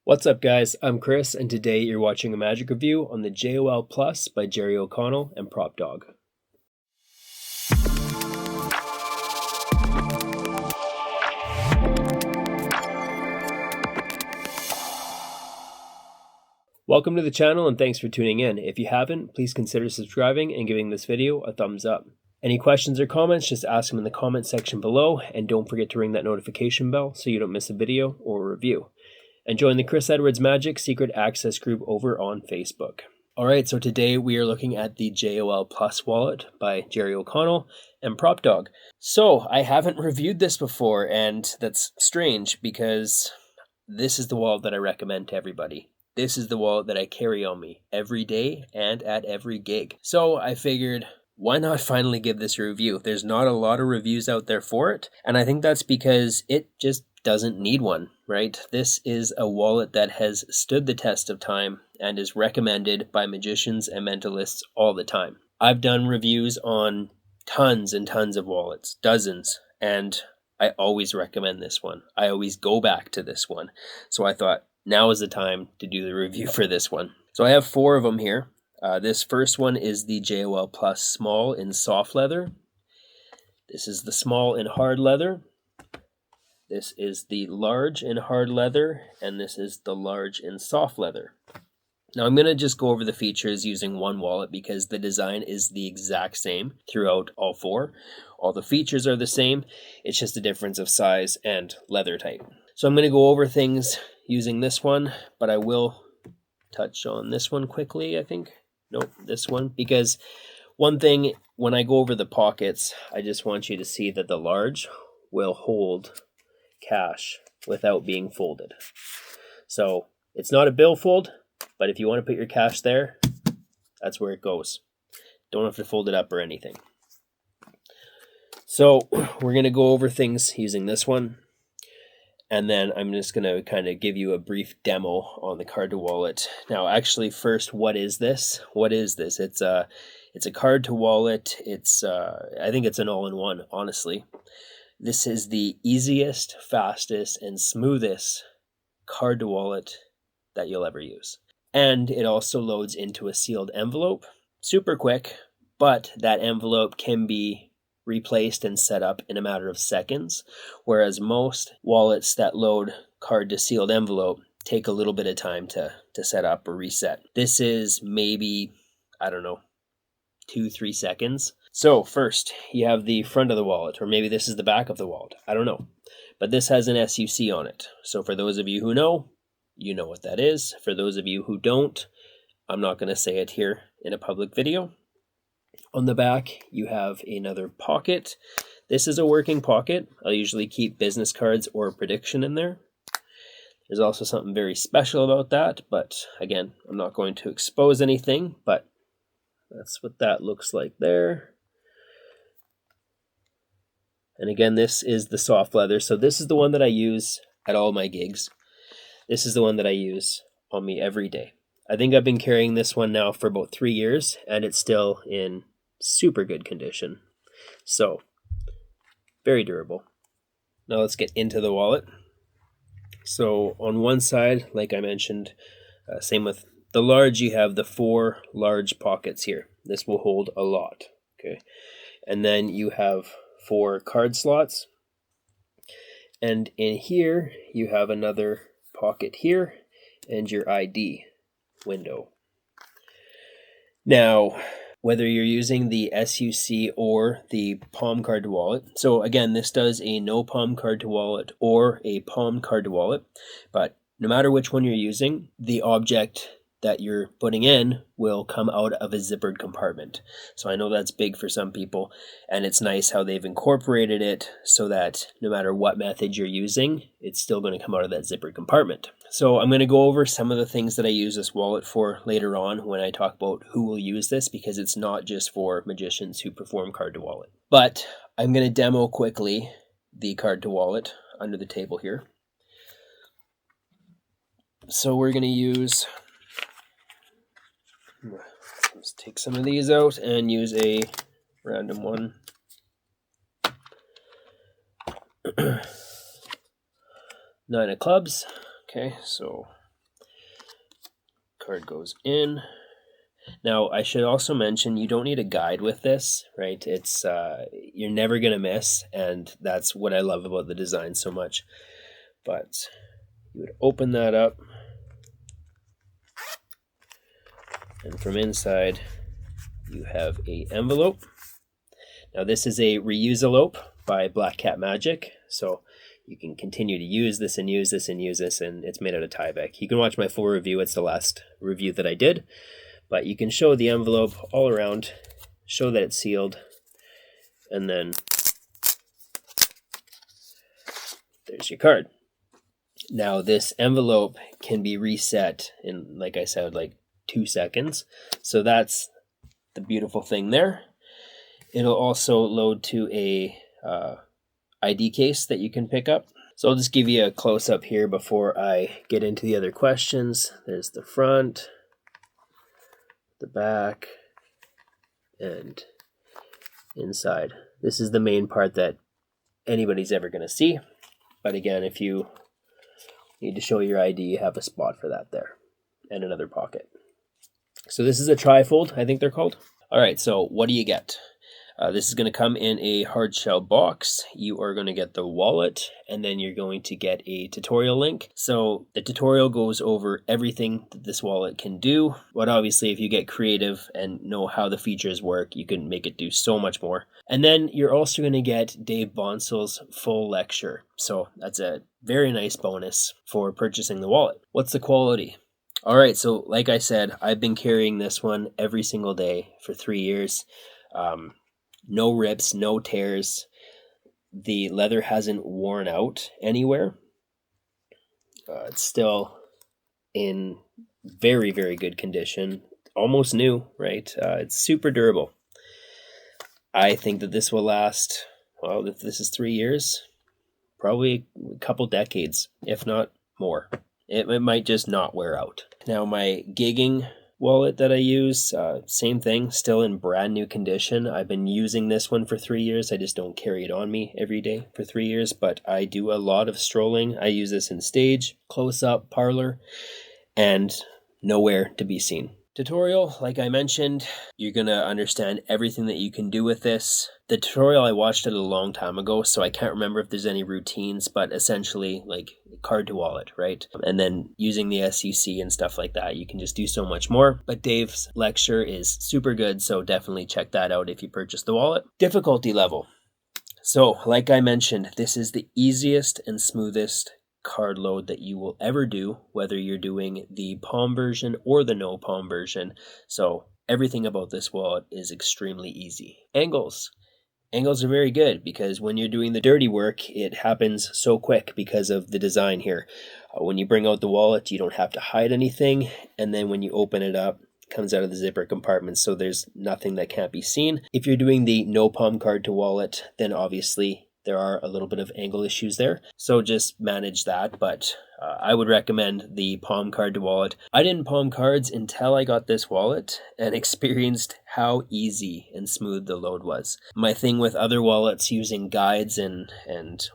What's up, guys? I'm Chris, and today you're watching a magic review on the JOL Plus by Jerry O'Connell and Propdog. Welcome to the channel and thanks for tuning in. If you haven't, please consider subscribing and giving this video a thumbs up. Any questions or comments, just ask them in the comment section below, and don't forget to ring that notification bell so you don't miss a video or a review. And join the Chris Edwards Magic Secret Access group over on Facebook. Alright, so today we are looking at the JOL Plus wallet by Jerry O'Connell and Propdog. So, I haven't reviewed this before, and that's strange because this is the wallet that I recommend to everybody. This is the wallet that I carry on me every day and at every gig. So I figured, why not finally give this a review? There's not a lot of reviews out there for it, and I think that's because it just doesn't need one, right? This is a wallet that has stood the test of time and is recommended by magicians and mentalists all the time. I've done reviews on tons and tons of wallets, dozens, and I always recommend this one. I always go back to this one. So I thought, now is the time to do the review for this one. So I have 4 of them here. This first one is the JOL Plus Small in soft leather. This is the small in hard leather. This is the large in hard leather, and this is the large in soft leather. Now I'm going to just go over the features using one wallet because the design is the exact same throughout all 4. All the features are the same, it's just a difference of size and leather type. So I'm going to go over things using this one, but I will touch on this one quickly, I think. Nope, this one, because one thing, when I go over the pockets, I just want you to see that the large will hold cash without being folded. So it's not a billfold, but if you want to put your cash there, that's where it goes. Don't have to fold it up or anything. So we're going to go over things using this one, and then I'm just going to kind of give you a brief demo on the card to wallet. Now, actually, first, what is this? What is this? It's a card to wallet. I think it's an all-in-one, honestly. This is the easiest, fastest, and smoothest card to wallet that you'll ever use. And it also loads into a sealed envelope. Super quick, but that envelope can be replaced and set up in a matter of seconds, whereas most wallets that load card to sealed envelope take a little bit of time to set up or reset. This is maybe, I don't know, 2-3 seconds. So first, you have the front of the wallet, or maybe this is the back of the wallet. I don't know. But this has an SUC on it. So for those of you who know, you know what that is. For those of you who don't, I'm not going to say it here in a public video. On the back, you have another pocket. This is a working pocket. I'll usually keep business cards or a prediction in there. There's also something very special about that, but again, I'm not going to expose anything, but that's what that looks like there. And again, this is the soft leather. So this is the one that I use at all my gigs. This is the one that I use on me every day. I think I've been carrying this one now for about 3 years, and it's still in super good condition. So, very durable. Now let's get into the wallet. So on one side, like I mentioned, same with the large, you have the 4 large pockets here. This will hold a lot, okay? And then you have 4 card slots. And in here, you have another pocket here and your ID window. Now, whether you're using the SUC or the Palm card to wallet, so again, this does a no Palm card to wallet or a Palm card to wallet, but no matter which one you're using, the object that you're putting in will come out of a zippered compartment. So I know that's big for some people, and it's nice how they've incorporated it so that no matter what method you're using, it's still going to come out of that zippered compartment. So I'm going to go over some of the things that I use this wallet for later on when I talk about who will use this, because it's not just for magicians who perform card to wallet. But I'm going to demo quickly the card to wallet under the table here. So we're going to use, let's take some of these out and use a random one. 9 of clubs. Okay, so Card goes in. Now, I should also mention you don't need a guide with this, right? It's you're never gonna miss, and that's what I love about the design so much. But you would open that up, and from inside you have a envelope. Now, this is a reusalope by Black Cat Magic, so you can continue to use this and use this and use this, and it's made out of Tyvek. You can watch my full review. It's the last review that I did. But you can show the envelope all around, show that it's sealed, and then there's your card. Now, this envelope can be reset in, like I said, like 2 seconds. So that's the beautiful thing there. It'll also load to a ID case that you can pick up. So I'll just give you a close-up here before I get into the other questions. There's the front, the back, and inside. This is the main part that anybody's ever going to see. But again, if you need to show your ID, you have a spot for that there and another pocket. So this is a trifold, I think they're called. All right, so what do you get? This is going to come in a hard shell box. You are going to get the wallet, and then you're going to get a tutorial link. So the tutorial goes over everything that this wallet can do. But obviously, if you get creative and know how the features work, you can make it do so much more. And then you're also going to get Dave Bonsal's full lecture. So that's a very nice bonus for purchasing the wallet. What's the quality? All right, so like I said, I've been carrying this one every single day for 3 years. No rips, no tears. The leather hasn't worn out anywhere. It's still in very, very good condition. Almost new, right? It's super durable. I think that this will last, well, if this is 3 years, probably a couple decades, if not more. It might just not wear out. Now, my gigging wallet that I use, same thing, still in brand new condition. I've been using this one for 3 years. I just don't carry it on me every day for 3 years, but I do a lot of strolling. I use this in stage, close up, parlor, and nowhere to be seen. Tutorial, like I mentioned, you're going to understand everything that you can do with this. The tutorial, I watched it a long time ago, so I can't remember if there's any routines, but essentially like card to wallet, right? And then using the SEC and stuff like that, you can just do so much more. But Dave's lecture is super good, so definitely check that out if you purchase the wallet. Difficulty level. So like I mentioned, this is the easiest and smoothest card load that you will ever do, whether you're doing the palm version or the no palm version. So everything about this wallet is extremely easy. Angles are very good because when you're doing the dirty work, it happens so quick because of the design here. When you bring out the wallet, you don't have to hide anything, and then when you open it up, it comes out of the zipper compartment, so there's nothing that can't be seen. If you're doing the no palm card to wallet, then obviously there are a little bit of angle issues there, so just manage that, but I would recommend the palm card to wallet. I didn't palm cards until I got this wallet and experienced how easy and smooth the load was. My thing with other wallets using guides and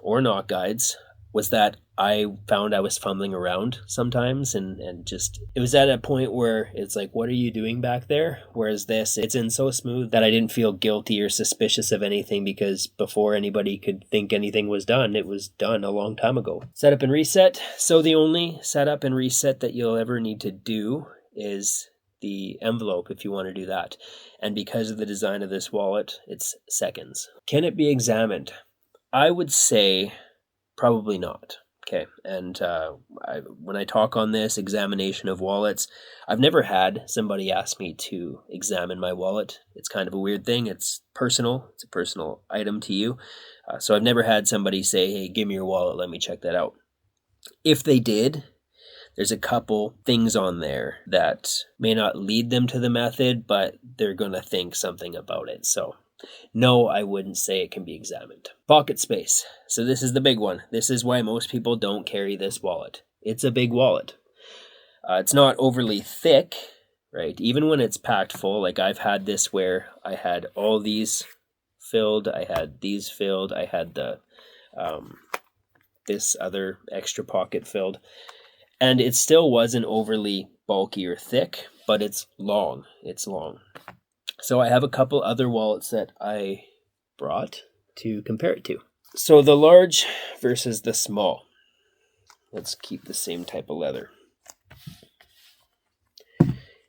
or not guides was that I found I was fumbling around sometimes and just, it was at a point where it's like, what are you doing back there? Whereas this, it's in so smooth that I didn't feel guilty or suspicious of anything because before anybody could think anything was done, it was done a long time ago. Setup and reset. So the only setup and reset that you'll ever need to do is the envelope if you want to do that. And because of the design of this wallet, it's seconds. Can it be examined? I would say probably not. Okay, and when I talk on this examination of wallets, I've never had somebody ask me to examine my wallet. It's kind of a weird thing. It's personal. It's a personal item to you. So I've never had somebody say, hey, give me your wallet. Let me check that out. If they did, there's a couple things on there that may not lead them to the method, but they're going to think something about it. So no, I wouldn't say it can be examined. Pocket space. So this is the big one. This is why most people don't carry this wallet. It's a big wallet. It's not overly thick, right? Even when it's packed full, like I've had this where I had all these filled, I had these filled, I had the this other extra pocket filled. And it still wasn't overly bulky or thick, but it's long. It's long. So I have a couple other wallets that I brought to compare it to. So the large versus the small. Let's keep the same type of leather.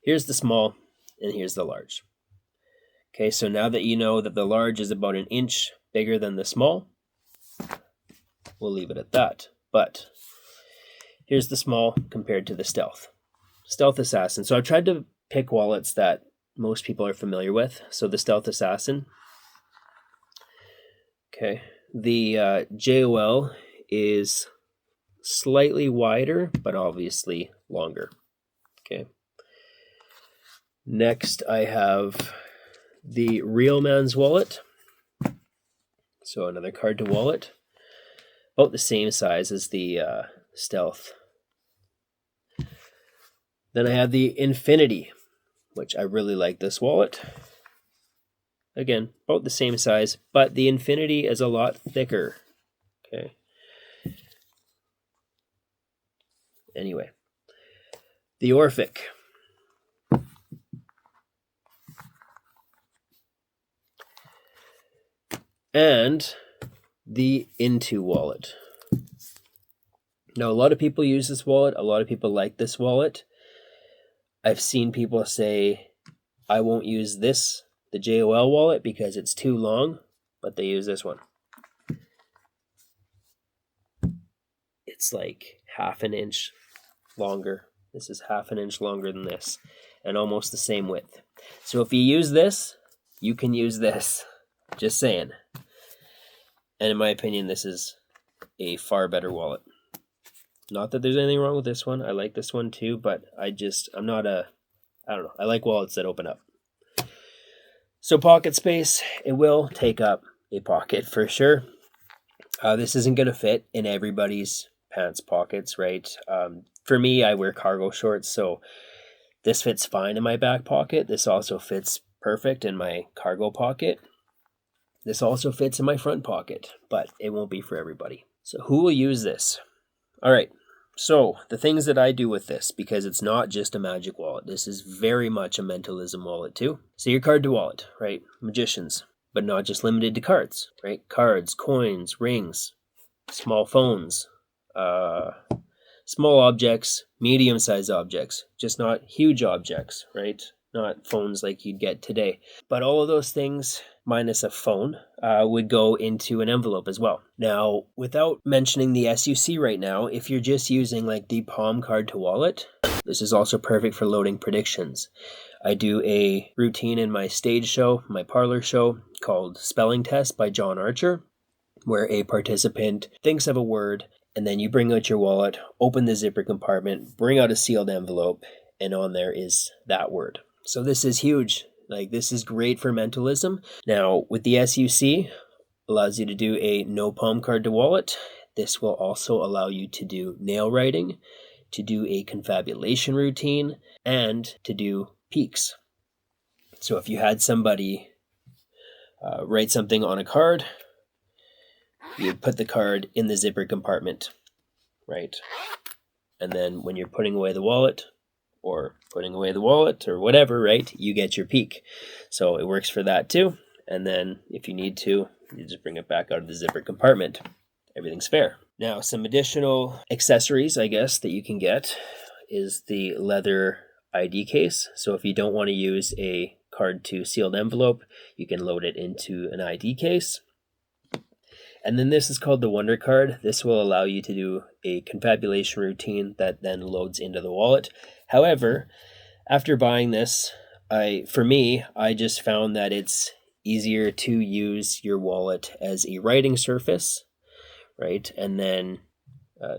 Here's the small and here's the large. Okay, so now that you know that the large is about an inch bigger than the small, we'll leave it at that. But here's the small compared to the Stealth. Stealth Assassin. So I've tried to pick wallets that most people are familiar with. So the Stealth Assassin. Okay. The JOL is slightly wider, but obviously longer. Okay. Next, I have the Real Man's Wallet. So another card to wallet. About the same size as the Stealth. Then I have the Infinity, which I really like this wallet. Again, about the same size, but the Infinity is a lot thicker. Okay. Anyway, the Orphic. And the Into wallet. Now, a lot of people use this wallet. A lot of people like this wallet. I've seen people say, I won't use this, the JOL wallet, because it's too long, but they use this one. It's like half an inch longer. This is half an inch longer than this, and almost the same width. So if you use this, you can use this. Just saying. And in my opinion, this is a far better wallet. Not that there's anything wrong with this one. I like this one too, but I don't know. I like wallets that open up. So pocket space, it will take up a pocket for sure. This isn't going to fit in everybody's pants pockets, right? For me, I wear cargo shorts, so this fits fine in my back pocket. This also fits perfect in my cargo pocket. This also fits in my front pocket, but it won't be for everybody. So who will use this? All right, so the things that I do with this, because it's not just a magic wallet. This is very much a mentalism wallet too. So your card to wallet, right? Magicians, but not just limited to cards, right? Cards, coins, rings, small phones, small objects, medium-sized objects, just not huge objects, right? Not phones like you'd get today. But all of those things, minus a phone, would go into an envelope as well. Now, without mentioning the SUC right now, if you're just using like the palm card to wallet, this is also perfect for loading predictions. I do a routine in my stage show, my parlor show, called Spelling Test by John Archer, where a participant thinks of a word, and then you bring out your wallet, open the zipper compartment, bring out a sealed envelope, and on there is that word. So this is huge. Like, this is great for mentalism. Now, with the SUC, allows you to do a no palm card to wallet. This will also allow you to do nail writing, to do a confabulation routine, and to do peaks. So if you had somebody write something on a card, you put the card in the zipper compartment, right? And then when you're putting away the wallet, or putting away the wallet or whatever, right, you get your peak. So it works for that too. And then if you need to, you just bring it back out of the zipper compartment. Everything's fair. Now, some additional accessories, I guess, that you can get is the leather ID case. So if you don't want to use a card to sealed envelope, you can load it into an ID case. And then this is called the Wonder Card. This will allow you to do a confabulation routine that then loads into the wallet. However, after buying this, I just found that it's easier to use your wallet as a writing surface, right? And then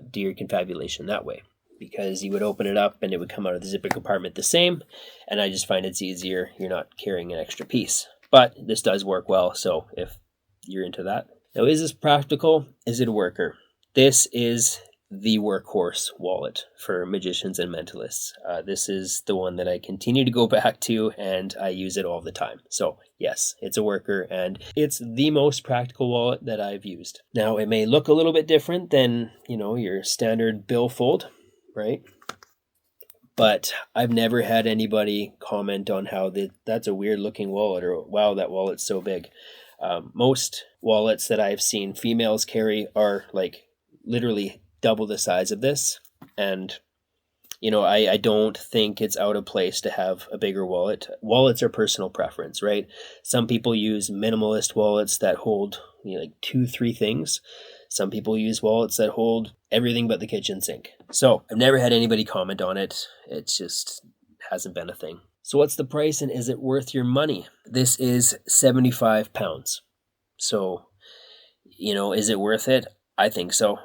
do your confabulation that way, because you would open it up and it would come out of the zipper compartment the same. And I just find it's easier. You're not carrying an extra piece. But this does work well, so if you're into that. Now, is this practical? Is it a worker? This is the workhorse wallet for magicians and mentalists. This is the one that I continue to go back to, and I use it all the time. So yes, it's a worker, and it's the most practical wallet that I've used. Now, it may look a little bit different than, your standard billfold, right? But I've never had anybody comment on how that's a weird looking wallet, or wow, that wallet's so big. Most wallets that I've seen females carry are like literally double the size of this. And, you know, I don't think it's out of place to have a bigger wallet. Wallets are personal preference, right? Some people use minimalist wallets that hold, you know, like 2-3 things. Some people use wallets that hold everything but the kitchen sink. So I've never had anybody comment on it. It just hasn't been a thing. So what's the price, and is it worth your money? This is £75. So, you know, is it worth it? I think so.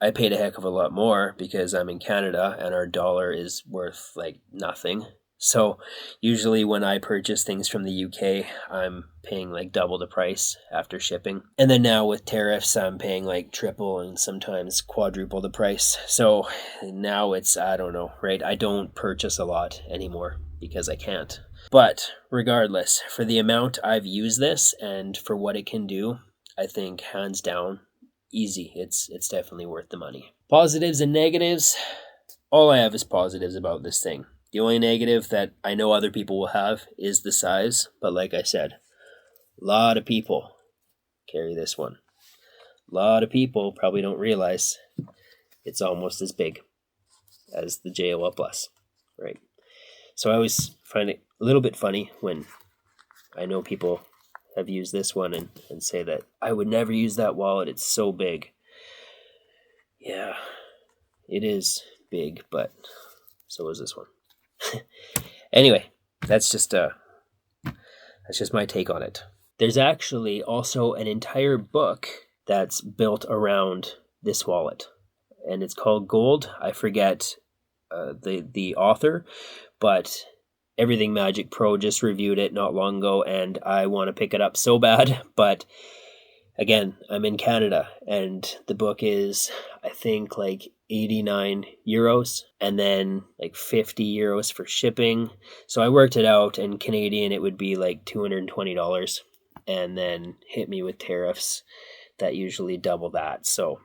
I paid a heck of a lot more because I'm in Canada and our dollar is worth like nothing. So usually when I purchase things from the UK, I'm paying like double the price after shipping. And then now with tariffs, I'm paying like triple and sometimes quadruple the price. So now it's, I don't know, right? I don't purchase a lot anymore because I can't. But regardless, for the amount I've used this and for what it can do, I think hands down, easy. It's definitely worth the money. Positives and negatives. All I have is positives about this thing. The only negative that I know other people will have is the size. But like I said, a lot of people carry this one. A lot of people probably don't realize it's almost as big as the JOL Plus, right? So I always find it a little bit funny when I know people have used this one and say that I would never use that wallet, it's so big. Yeah, it is big, but so is this one. Anyway, that's just my take on it. There's actually also an entire book that's built around this wallet, and it's called Gold. I forget the author, but Everything Magic Pro just reviewed it not long ago, and I want to pick it up so bad. But again, I'm in Canada, and the book is, I think, like 89 euros, and then like 50 euros for shipping. So I worked it out, in Canadian, it would be like $220, and then hit me with tariffs that usually double that. So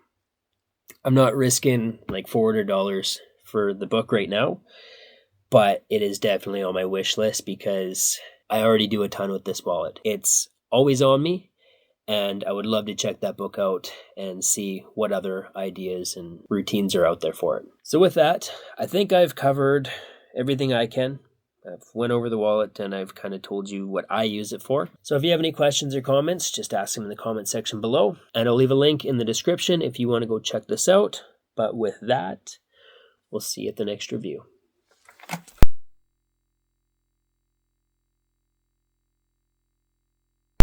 I'm not risking like $400 for the book right now, but it is definitely on my wish list because I already do a ton with this wallet. It's always on me, and I would love to check that book out and see what other ideas and routines are out there for it. So with that, I think I've covered everything I can. I've went over the wallet and I've kind of told you what I use it for. So if you have any questions or comments, just ask them in the comment section below, and I'll leave a link in the description if you want to go check this out. But with that, we'll see you at the next review.